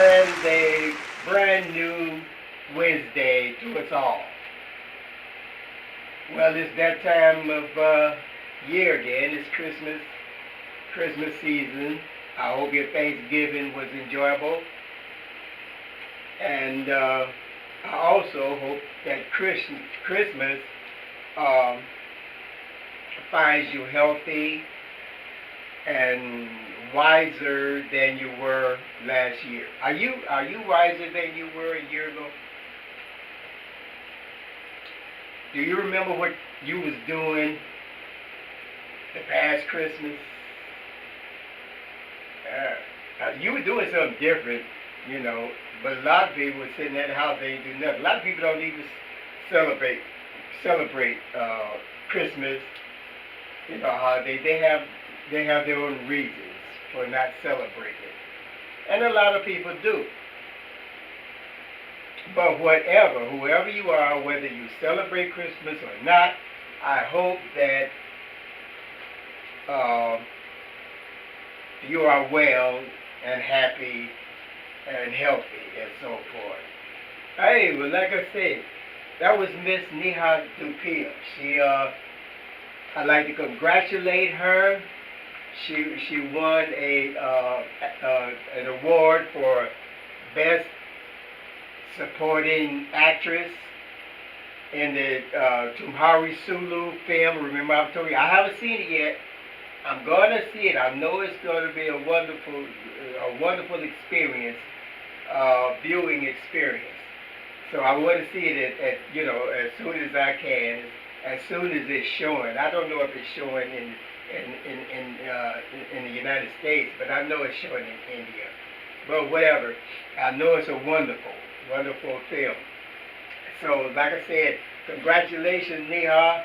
And a brand new Wednesday to us all. Well, it's that time of year again. It's Christmas season. I hope your Thanksgiving was enjoyable. And I also hope that Christmas finds you healthy and wiser than you were last year. Are you wiser than you were a year ago? Do you remember what you was doing the past Christmas? You were doing something different, you know, but a lot of people were sitting at the house, they ain't do nothing. A lot of people don't even celebrate Christmas, you know, holiday. They have their own reasons for not celebrating it. And a lot of people do. But whoever you are, whether you celebrate Christmas or not, I hope that you are well and happy and healthy and so forth. Hey, well, like I said, that was Miss Neha Dupia. I'd like to congratulate her. She won an award for Best Supporting Actress in the Tumhari Sulu film. Remember, I told you I haven't seen it yet. I'm going to see it. I know it's going to be a wonderful experience, viewing experience. So I want to see it at as soon as I can, as soon as it's showing. I don't know if it's showing in the United States, but I know it's showing in India. But whatever, I know it's a wonderful film. So like I said, congratulations, Neha.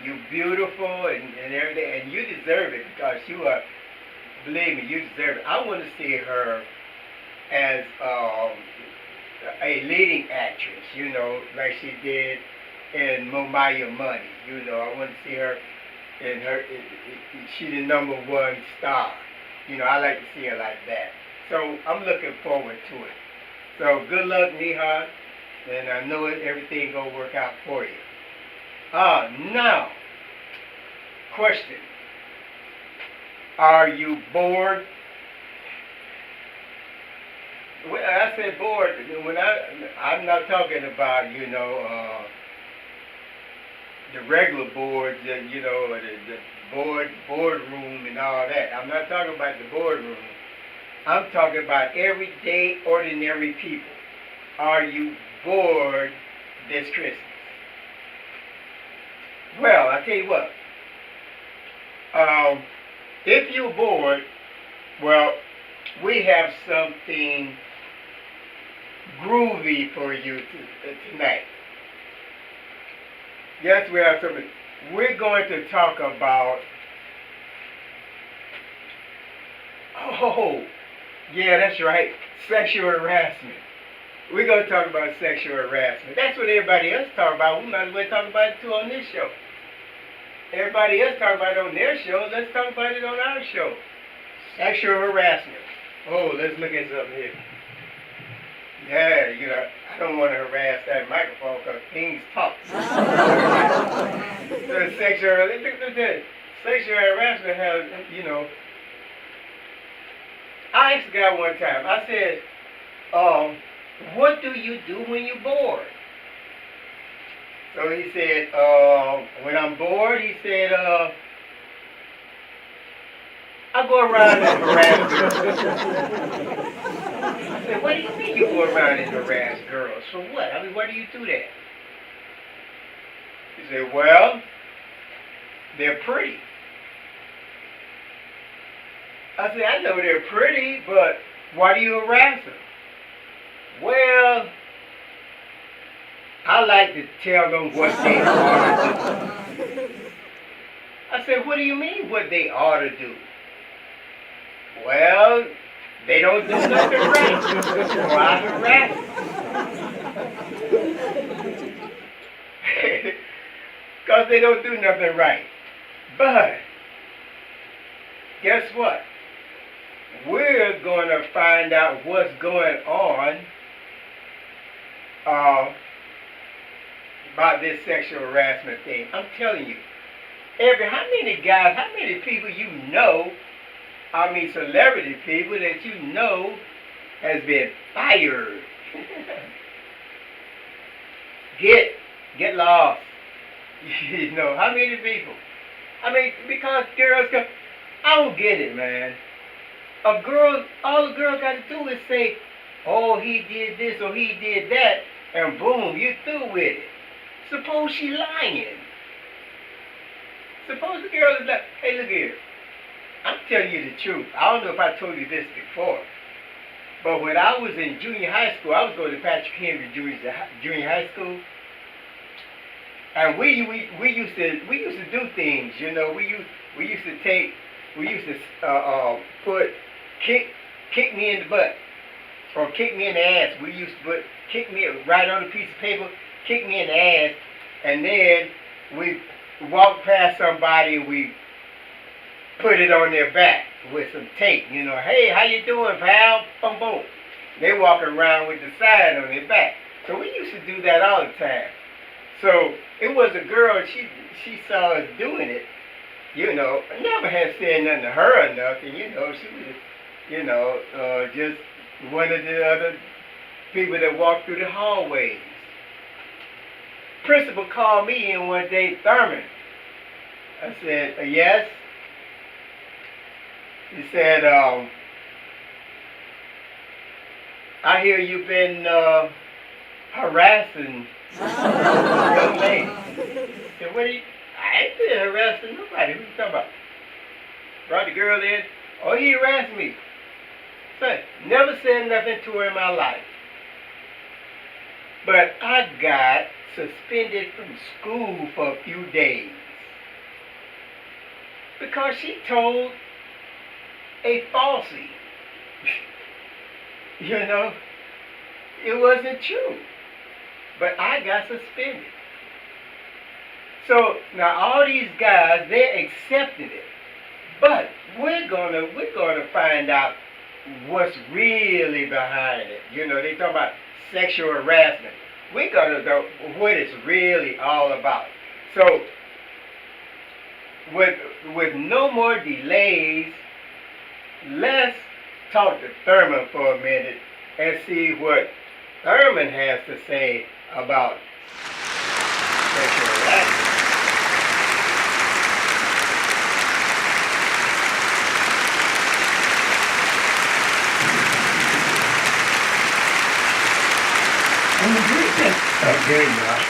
You beautiful and everything, and you deserve it because you are. Believe me, you deserve it. I want to see her as a leading actress, you know, like she did in Momaya Money. You know, I want to see her in her. She's the #1 star. You know, I like to see her like that. So I'm looking forward to it. So good luck, Neha, and I know everything gonna work out for you. Now, question. Are you bored? When I say bored, when I'm not talking about, the regular boards, the boardroom and all that. I'm not talking about the boardroom. I'm talking about everyday, ordinary people. Are you bored this Christmas? Well, I tell you what. If you're bored, well, we have something groovy for you tonight. Yes, we have something. We're going to talk about. Oh, yeah, that's right. Sexual harassment. We're going to talk about sexual harassment. That's what everybody else talk about. We might as well talk about it too on this show. Everybody else talk about it on their show. Let's talk about it on our show. Sexual harassment. Oh, let's look at something here. Yeah, don't want to harass that microphone because things talk. The sexual harassment has, I asked a guy one time, I said, what do you do when you're bored? So he said, when I'm bored, he said, I go around and harass girls. I said, what do you mean you go around and harass girls? For what? I mean, why do you do that? He said, well, they're pretty. I said, I know they're pretty, but why do you harass them? Well, I like to tell them what they ought to do. I said, what do you mean what they ought to do? Well, they don't do nothing right, so I harass them. Because they don't do nothing right. But, guess what? We're going to find out what's going on about this sexual harassment thing. I'm telling you, how many guys, how many people you know, I mean celebrity people that you know has been fired? Get lost. You know, how many people? I mean, because girls go, I don't get it, man. A girl, all a girl got to do is say, oh, he did this or he did that, and boom, you're through with it. Suppose she lying. Suppose the girl is like, hey, look here. I'm telling you the truth. I don't know if I told you this before, but when I was in junior high school, I was going to Patrick Henry Junior High School, and we used to do things. You know, we used to kick me in the butt or kick me in the ass. We used to kick me right on a piece of paper, kick me in the ass, and then we walk past somebody and we put it on their back with some tape. You know, hey, how you doing, pal? Boom, boom. They walk around with the sign on their back. So we used to do that all the time. So it was a girl, she saw us doing it, you know. I never had said nothing to her or nothing, you know. She was, you know, just one of the other people that walked through the hallways. Principal called me in one day, Thurman. I said, yes. He said, I hear you've been harassing young lady. I said, I ain't been harassing nobody. Who you talking about? Brought the girl in. Oh, he harassed me. So, never said nothing to her in my life. But I got suspended from school for a few days because she told a falsie. You know, it wasn't true. But I got suspended. So now all these guys, they accepted it. But we're gonna find out what's really behind it. You know, they talk about sexual harassment. We're gonna know what it's really all about. So with no more delays, let's talk to Thurman for a minute and see what Thurman has to say about sexual harassment. Okay, y'all.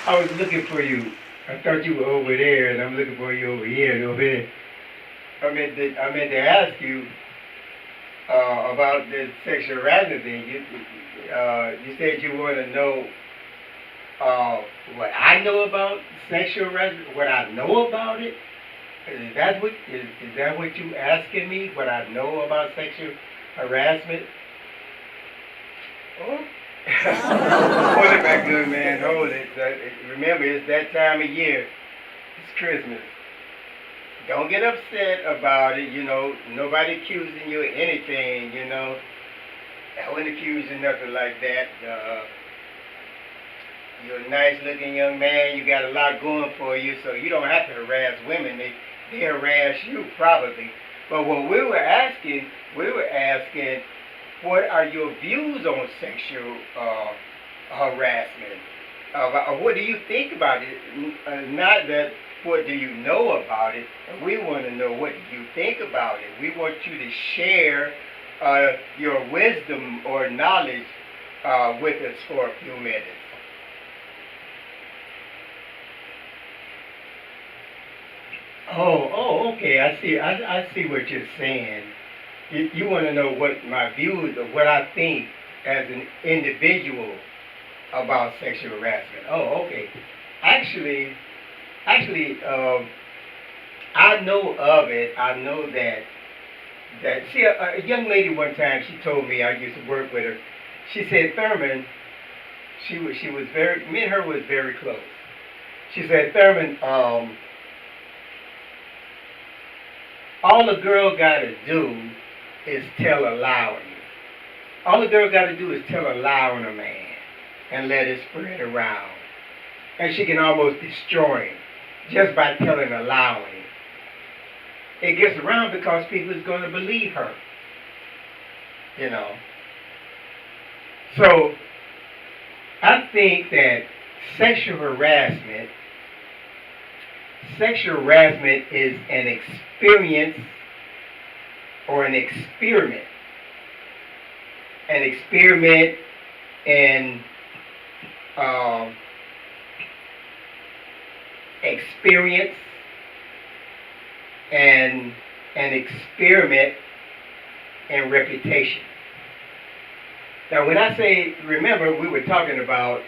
I was looking for you. I thought you were over there, and I'm looking for you over here and over here. I meant to ask you about the sexual harassment thing. You said you want to know what I know about sexual harassment. What I know about it. Is that what you asking me? What I know about sexual harassment? Oh. Hold it back good, man. Hold it. Remember, it's that time of year. It's Christmas. Don't get upset about it, you know. Nobody accusing you of anything, you know. I wouldn't accuse you nothing like that. You're a nice looking young man. You got a lot going for you, so you don't have to harass women. They harass you probably. But when we were asking, what are your views on sexual harassment? What do you think about it? Not that what do you know about it. We want to know what do you think about it. We want you to share your wisdom or knowledge with us for a few minutes. Okay. I see what you're saying. You want to know what my views or what I think as an individual about sexual harassment. Okay. Actually, actually, I know of it. I know that. See, a young lady one time she told me I used to work with her. She said, Thurman, she was very me and her was very close. She said, Thurman, all a girl got to do is tell a lie on you. All a girl got to do is tell a lie on a man and let it spread around. And she can almost destroy him just by telling a lie on him. It gets around because people is going to believe her, you know. So I think that sexual harassment, sexual harassment is an experience or an experiment in um, experience and an experiment in reputation. Now, when I say, remember, we were talking about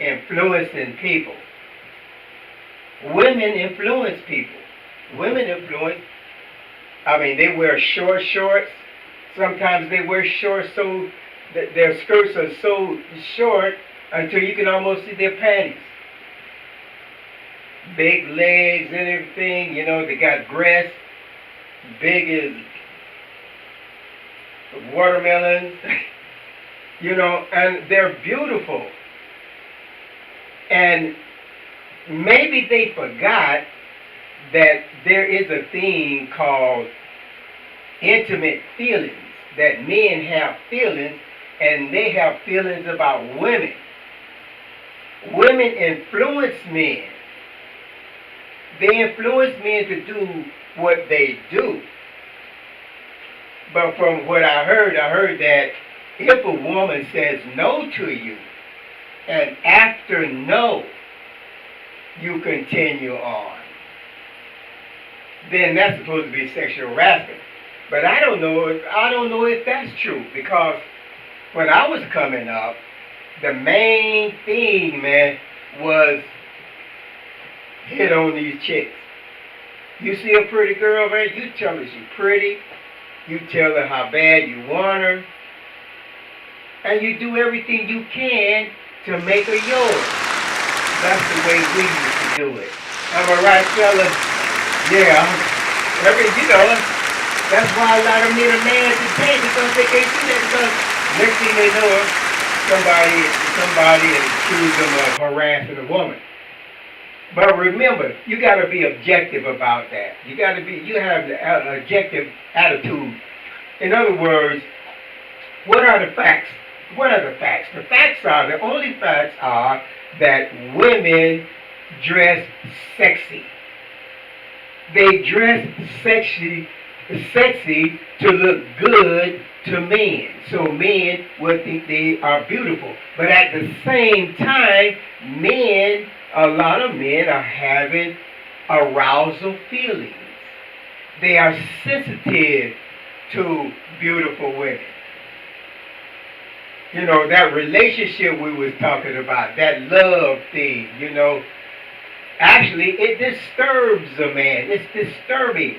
influencing people. Women influence people. Women influence, I mean, they wear short shorts. Sometimes they wear shorts so that their skirts are so short until you can almost see their panties. Big legs and everything, you know, they got breasts, big as watermelons, you know, and they're beautiful. And maybe they forgot that there is a thing called intimate feelings, that men have feelings and they have feelings about women. Women influence men. They influence men to do what they do. But from what I heard that if a woman says no to you, and after no, you continue on, then that's supposed to be sexual harassment. But I don't know if that's true, because when I was coming up, the main thing, man, was hit on these chicks. You see a pretty girl, man, you tell her she's pretty, you tell her how bad you want her, and you do everything you can to make her yours. That's the way we used to do it. Am I right, fella? Yeah. You know, that's why a lot of them need a man today, because they can't do that, because next thing they know, somebody accused them of harassing a woman. But remember, you got to be objective about that. You have the objective attitude. In other words, what are the facts? What are the facts? The only facts are that women dress sexy. They dress sexy to look good to men. So men will think they are beautiful. But at the same time, a lot of men are having arousal feelings. They are sensitive to beautiful women. You know, that relationship we was talking about, that love thing, you know, actually it disturbs a man. It's disturbing.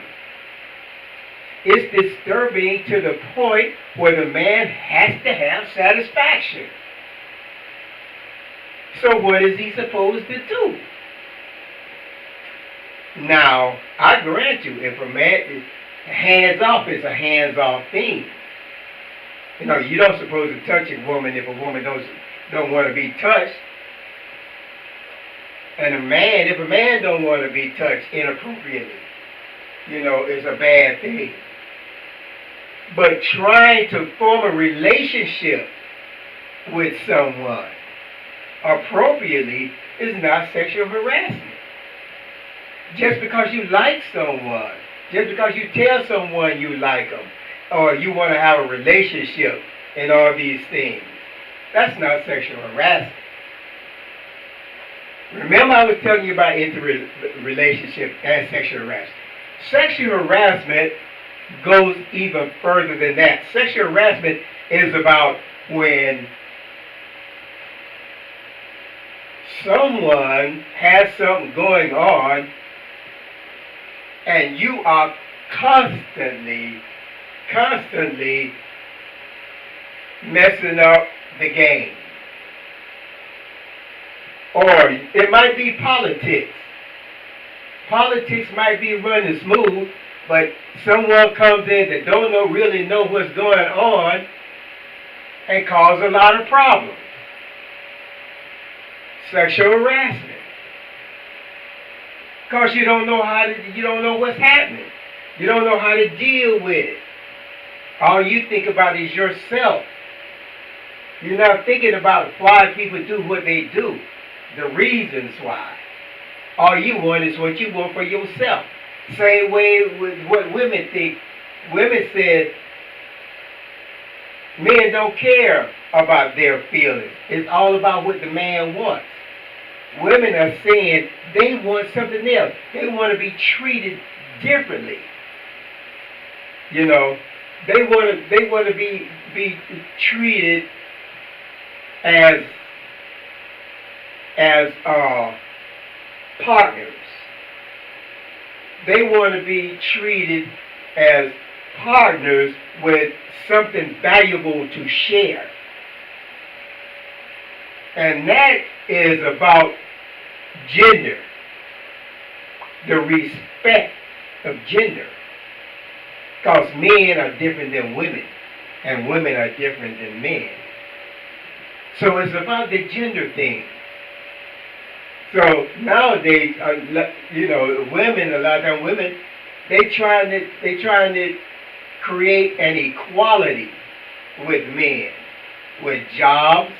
It's disturbing to the point where the man has to have satisfaction. So what is he supposed to do? Now, I grant you, if a man is hands off, it's a hands off thing. You know, you don't supposed to touch a woman if a woman don't want to be touched. And if a man don't want to be touched inappropriately, you know, it's a bad thing. But trying to form a relationship with someone appropriately is not sexual harassment. Just because you like someone, just because you tell someone you like them, or you want to have a relationship and all these things, that's not sexual harassment. Remember I was telling you about interrelationship and sexual harassment. Sexual harassment goes even further than that. Sexual harassment is about when someone has something going on and you are constantly messing up the game. Or it might be politics. Politics might be running smooth, but someone comes in that don't really know what's going on and cause a lot of problems. Sexual harassment. Because you don't know what's happening. You don't know how to deal with it. All you think about is yourself. You're not thinking about why people do what they do, the reasons why. All you want is what you want for yourself. Same way with what women think. Women said men don't care about their feelings. It's all about what the man wants. Women are saying they want something else. They want to be treated differently. You know, they want to be treated as partners. They want to be treated as partners with something valuable to share. And that is about gender, the respect of gender. Because men are different than women, and women are different than men. So it's about the gender thing. So nowadays, you know, women, a lot of times women, they trying to create an equality with men, with jobs,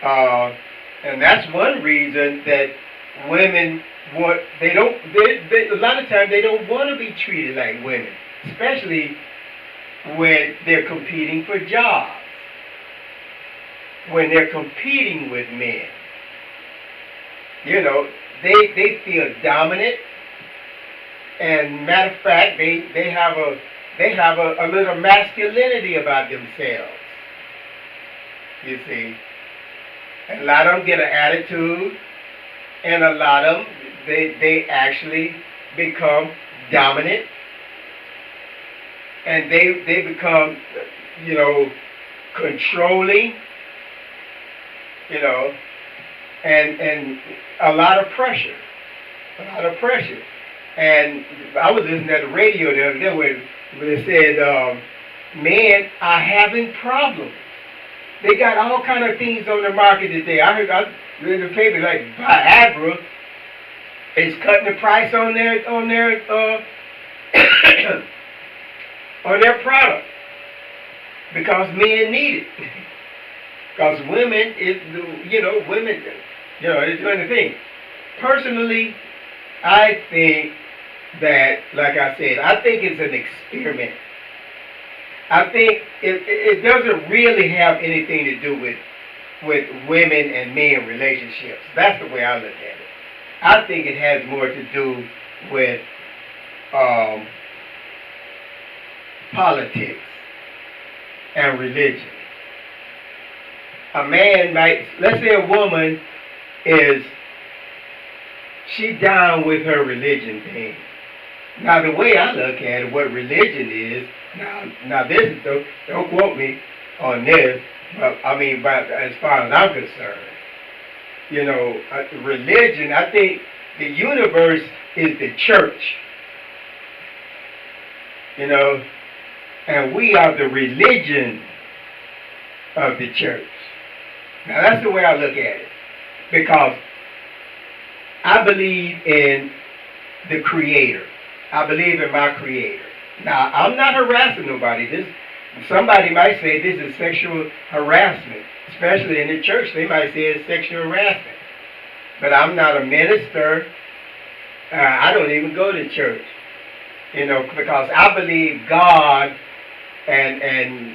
and that's one reason that women want. They a lot of times they don't want to be treated like women, especially when they're competing for jobs. When they're competing with men, you know, they feel dominant, and matter of fact, they have a little masculinity about themselves. You see, and a lot of them get an attitude, and a lot of them they actually become dominant, and they become, you know, controlling. You know, and a lot of pressure, And I was listening at the radio the other day where they said men are having problems. They got all kind of things on the market today. I read in the paper like Viagra is cutting the price on their on their product because men need it. Because women women, it's doing the thing. Personally, I think that, like I said, I think it's an experiment. I think it doesn't really have anything to do with women and men relationships. That's the way I look at it. I think it has more to do with politics and religion. A man might, let's say a woman she down with her religion thing. Now the way I look at it, what religion is, now this is, don't quote me on this, but I mean, as far as I'm concerned, you know, religion, I think the universe is the church. You know, and we are the religion of the church. Now that's the way I look at it, because I believe in the Creator. I believe in my Creator. Now I'm not harassing nobody. Somebody might say this is sexual harassment, especially in the church. They might say it's sexual harassment. But I'm not a minister. I don't even go to church, because I believe God and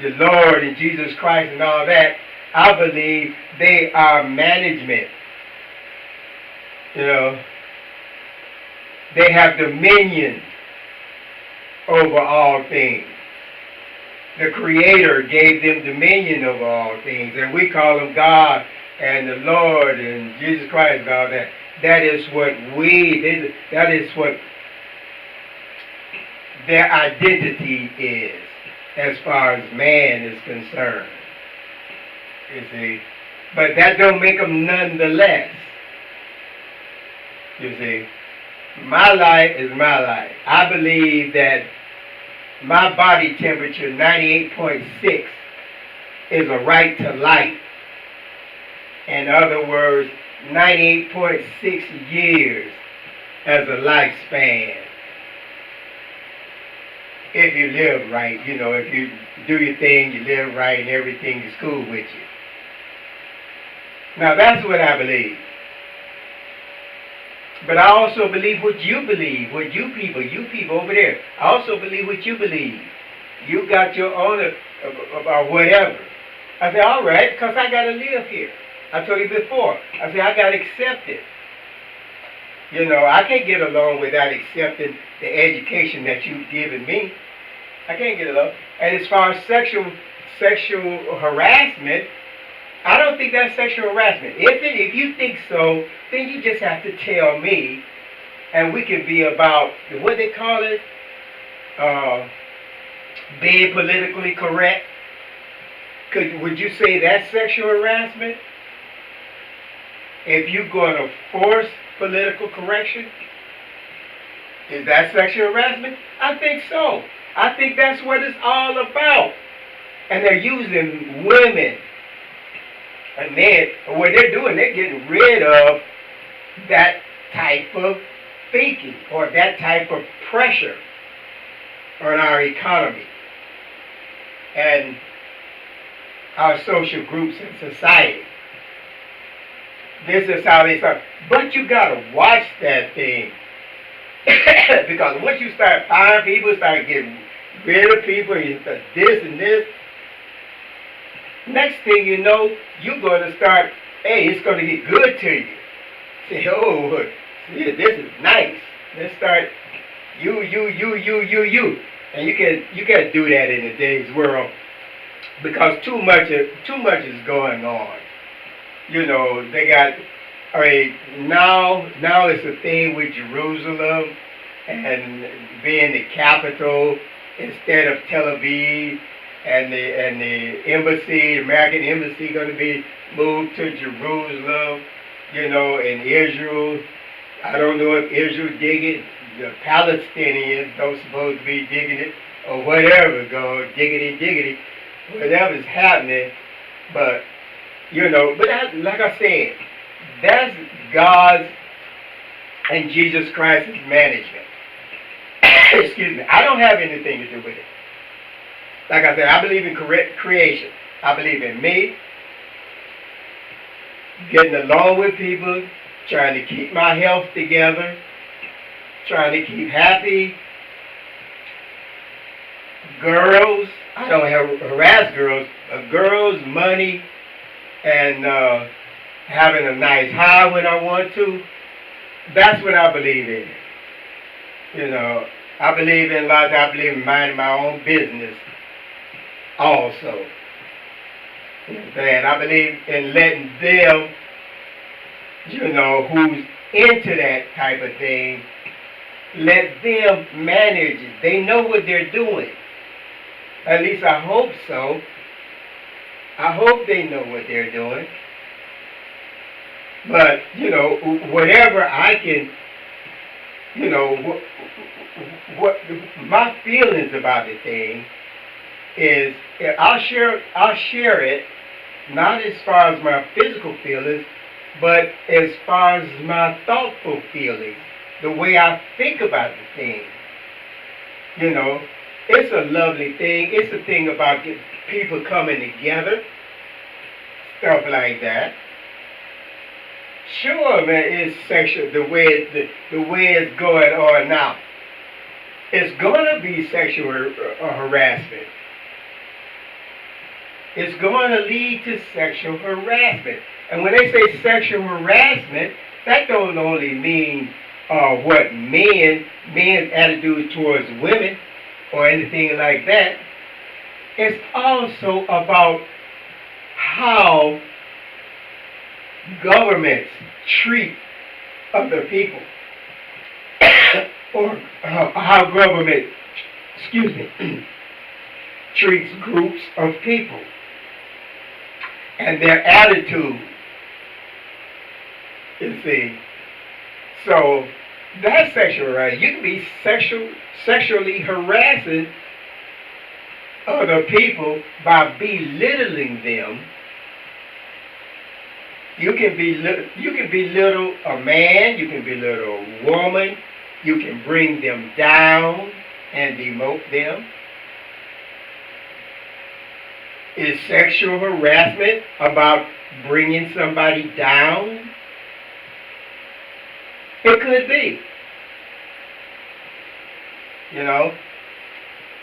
the Lord and Jesus Christ and all that. I believe they are management. They have dominion over all things. The Creator gave them dominion over all things, and we call them God and the Lord and Jesus Christ and all that. That is what their identity is as far as man is concerned. You see? But that don't make them none the less. You see? My life is my life. I believe that my body temperature, 98.6, is a right to life. In other words, 98.6 years as a lifespan. If you live right, if you do your thing, you live right, and everything is cool with you. Now that's what I believe. But I also believe what you believe, what you people over there. I also believe what you believe. You got your own or whatever. I said, all right, because I got to live here. I told you before. I said, I got to accept it. I can't get along without accepting the education that you've given me. I can't get along. And as far as sexual harassment, I don't think that's sexual harassment. If you think so, then you just have to tell me, and we can be about what they call it, being politically correct. Would you say that's sexual harassment? If you're going to force political correction, is that sexual harassment? I think so. I think that's what it's all about. And they're using women and men. What they're doing, they're getting rid of that type of thinking or that type of pressure on our economy and our social groups in society. This is how they start. But you got to watch that thing. Because once you start firing people, start getting rid of people, you start this and this, next thing you know, you're going to start, hey, it's going to get good to you. Say, oh, yeah, this is nice. Let's start you. And you can't do that in today's world because too much is going on. They got, now it's a thing with Jerusalem and being the capital instead of Tel Aviv, and the embassy, American embassy, going to be moved to Jerusalem, in Israel. I don't know if Israel dig it. The Palestinians don't supposed to be digging it or whatever, go diggity, whatever's happening. But but like I said, that's God's and Jesus Christ's management. Excuse me. I don't have anything to do with it. Like I said, I believe in creation. I believe in me, getting along with people, trying to keep my health together, trying to keep happy. Girls, I don't harass girls, but girls, money, and having a nice high when I want to. That's what I believe in. I believe in life. I believe in minding my own business also. And I believe in letting them, who's into that type of thing, let them manage it. They know what they're doing. At least I hope so. I hope they know what they're doing. But, whatever I can you know, what my feelings about the thing is, I'll share it, not as far as my physical feelings, but as far as my thoughtful feelings, the way I think about the thing. You know, it's a lovely thing. It's a thing about people coming together, stuff like that. Sure, man, it's sexual the way it's going on now. It's gonna be sexual harassment. It's going to lead to sexual harassment. And when they say sexual harassment, that don't only mean what men's attitude towards women or anything like that. It's also about how governments treat other people, or how government, excuse me, treats groups of people and their attitude. You see, so that's sexual harassment. You can be sexually harassing other people by belittling them. You can belittle a man, you can belittle a woman, you can bring them down and demote them. Is sexual harassment about bringing somebody down? It could be. You know?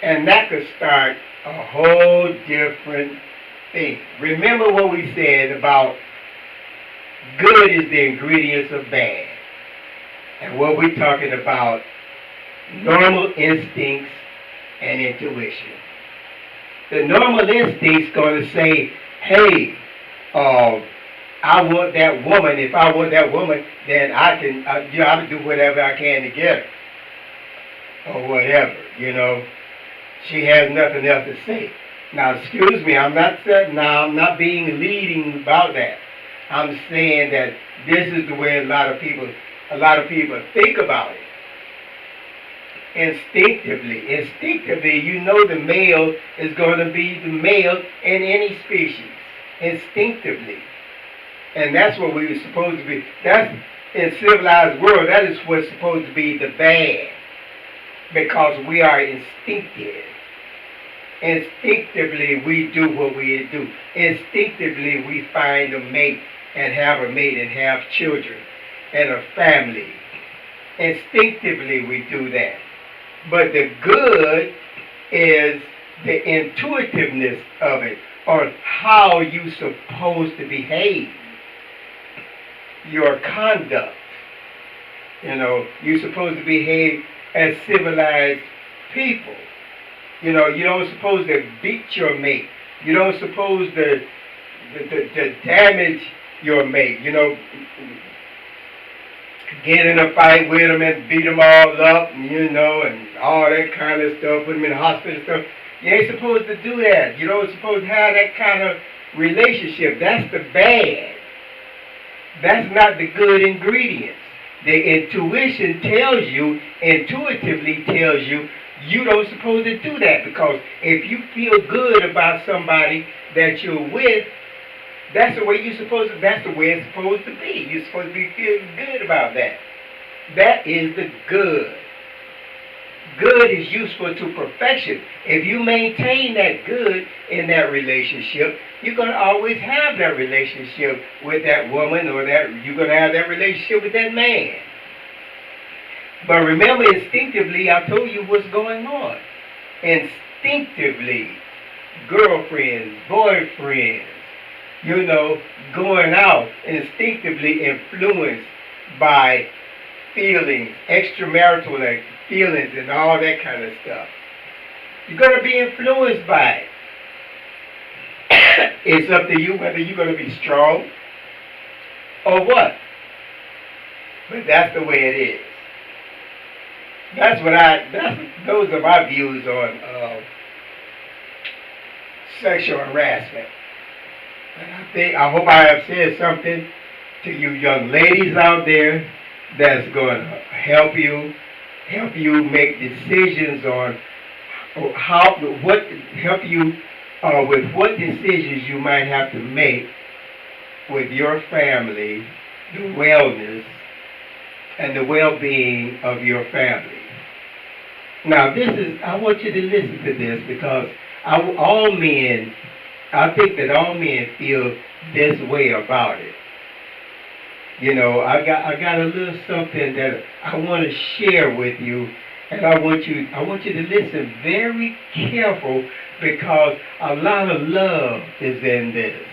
And that could start a whole different thing. Remember what we said about good is the ingredients of bad. And what we're talking about, normal instincts and intuition. The normal instinct's going to say, hey, I want that woman. If I want that woman, then I'll do whatever I can to get her. Or whatever, you know. She has nothing else to say. Now, excuse me, I'm not being leading about that. I'm saying that this is the way a lot of people think about it. Instinctively, you know the male is going to be the male in any species. Instinctively. And that's what we were supposed to be. That's, in civilized world, that is what's supposed to be the bad. Because we are instinctive. Instinctively, we do what we do. Instinctively, we find a mate and have a mate and have children and a family. Instinctively, we do that. But the good is the intuitiveness of it, or how you're supposed to behave. Your conduct. You know, you're supposed to behave as civilized people. You know, you don't supposed to beat your mate. You don't supposed to damage your mate. You know, get in a fight with them and beat them all up, you know, and all that kind of stuff, put them in the hospital and stuff. You ain't supposed to do that. You don't supposed to have that kind of relationship. That's the bad. That's not the good ingredients. The intuition tells you, intuitively tells you, you don't supposed to do that, because if you feel good about somebody that you're with, that's the way it's supposed to be. You're supposed to be feeling good about that. That is the good. Good is useful to perfection. If you maintain that good in that relationship, you're going to always have that relationship with that woman, or you're going to have that relationship with that man. But remember, instinctively, I told you what's going on. Instinctively, girlfriends, boyfriends, you know, going out, instinctively influenced by feelings, extramarital feelings and all that kind of stuff. You're going to be influenced by it. It's up to you whether you're going to be strong or what. But that's the way it is. Those are my views on sexual harassment. And I hope I have said something to you young ladies out there, that's going to help you make decisions on how, what, help you with what decisions you might have to make with your family, the wellness and the well-being of your family. Now, I want you to listen to this because all men, I think that all men feel this way about it. You know, I got a little something that I want to share with you, and I want you to listen very careful because a lot of love is in this.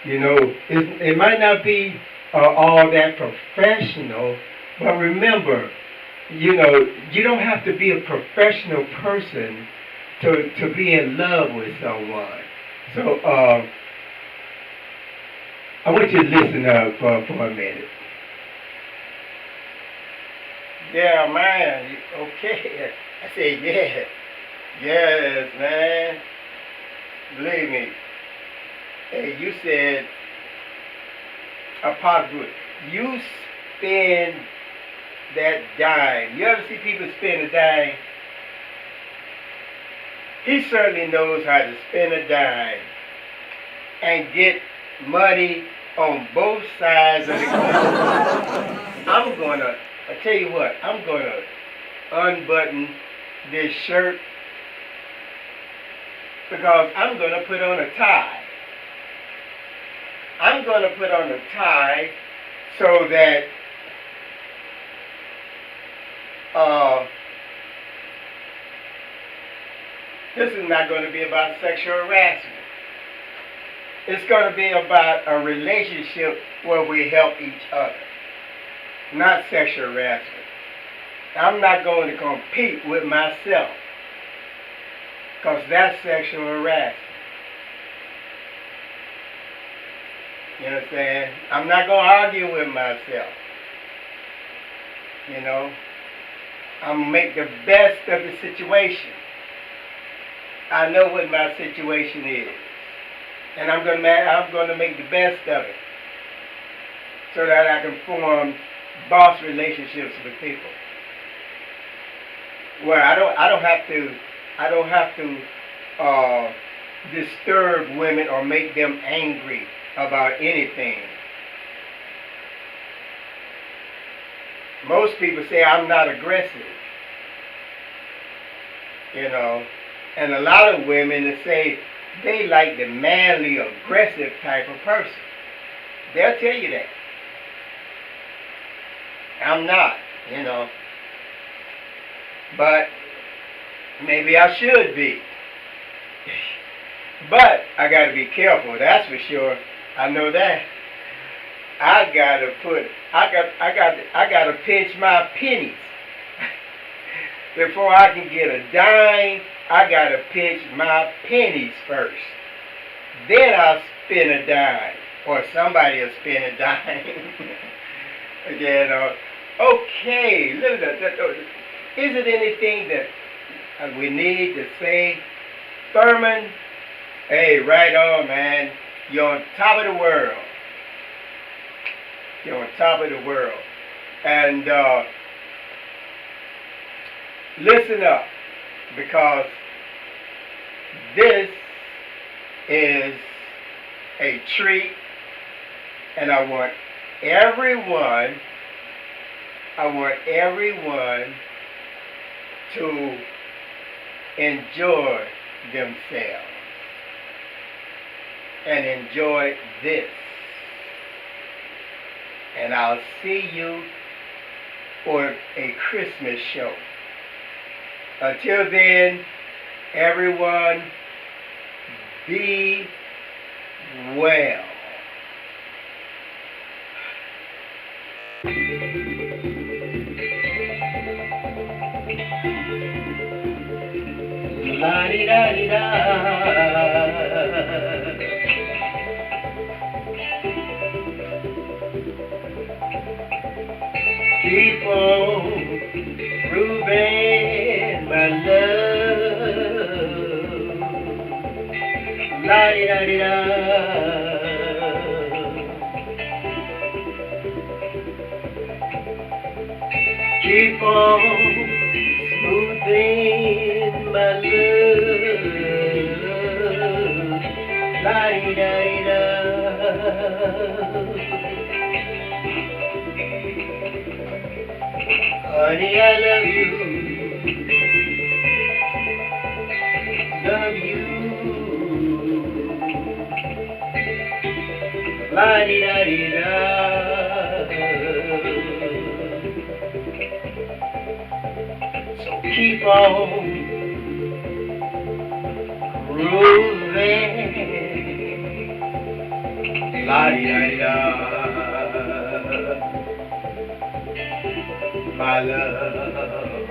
You know, it might not be all that professional, but remember, you know, you don't have to be a professional person to be in love with someone. So I want you to listen up for a minute. Yeah, man. Okay. I said, yeah. Yes, man. Believe me. Hey, you said a pocketbook. You spend that dime. You ever see people spend a dime? He certainly knows how to spend a dime and get money on both sides of the coin. I tell you what, I'm gonna unbutton this shirt because I'm gonna put on a tie. I'm gonna put on a tie so that this is not going to be about sexual harassment. It's going to be about a relationship where we help each other, not sexual harassment. I'm not going to compete with myself because that's sexual harassment. You understand? I'm not going to argue with myself. You know? I'm going to make the best of the situation. I know what my situation is. And I'm going to make the best of it so that I can form boss relationships with people. Where I don't have to disturb women or make them angry about anything. Most people say I'm not aggressive, you know, and a lot of women that say they like the manly, aggressive type of person. They'll tell you that. I'm not, you know, but maybe I should be. But I got to be careful. That's for sure. I know that. I gotta pinch my pennies. Before I can get a dime, I gotta pinch my pennies first. Then I'll spin a dime, or somebody will spin a dime. You know. Okay, look at that. Is it anything that we need to say? Thurman, hey, right on, man. You're on top of the world. You're on top of the world. And listen up, because this is a treat, and I want everyone to enjoy themselves and enjoy this. And I'll see you for a Christmas show. Until then, everyone, be well. La-di-da-di-da. Keep on proving my love. La-di-da-di-da. Keep on smoothing my love. La-di-da-di-da. Honey, I love you. Love you. La-di-da-di-da. So keep on grooving. La-di-da-di-da. My love,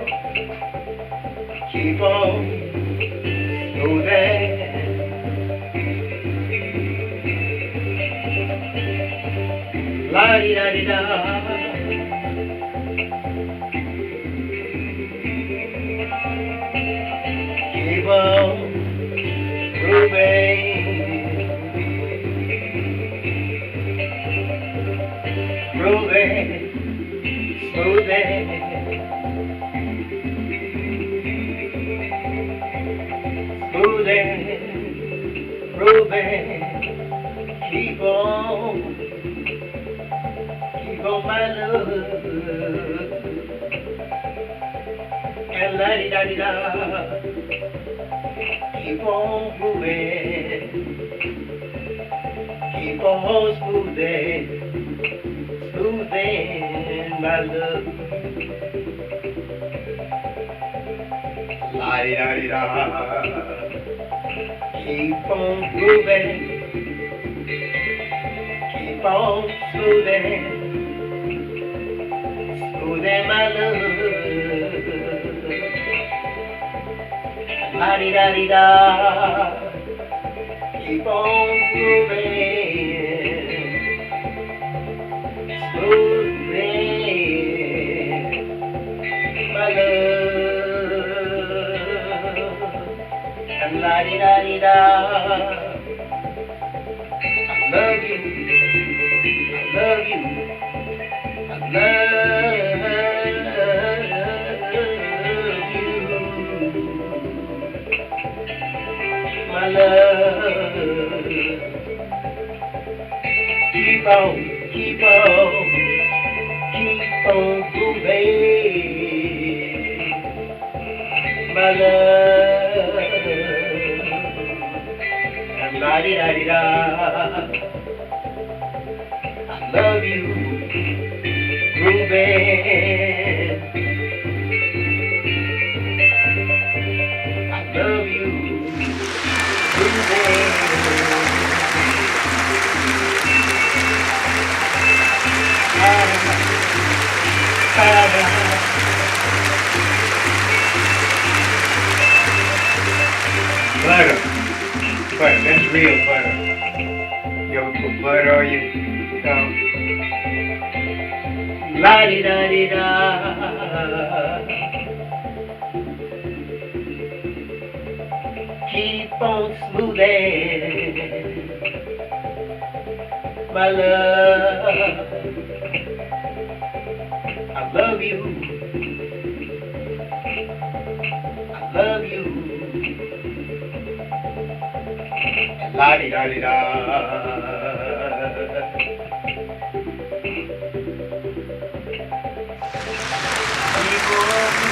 keep on moving. La-di-da-di-da. Keep on moving. Moving. Smoothing. Smoothing, moving, keep on my love, and la-di-da-di-da, keep on moving, keep on smoothing, smoothing my love, la-di-da-di-da. Keep on moving, keep on smoothing, smoothing my love. La-di-da-di-da. Keep on moving, smoothing my love. And la-di-da-di-da. I love you, I love you, I love you, my love. Keep on, keep on, keep on moving, my love. And la-di-da-di-da. I love you, grooving. I love you, grooving. Butter, butter, that's real butter. You ever put butter on your thumb? La-di-da-di-da. Keep on smoothing, my love. I love you, I love you. La-di-da-di-da. Keep on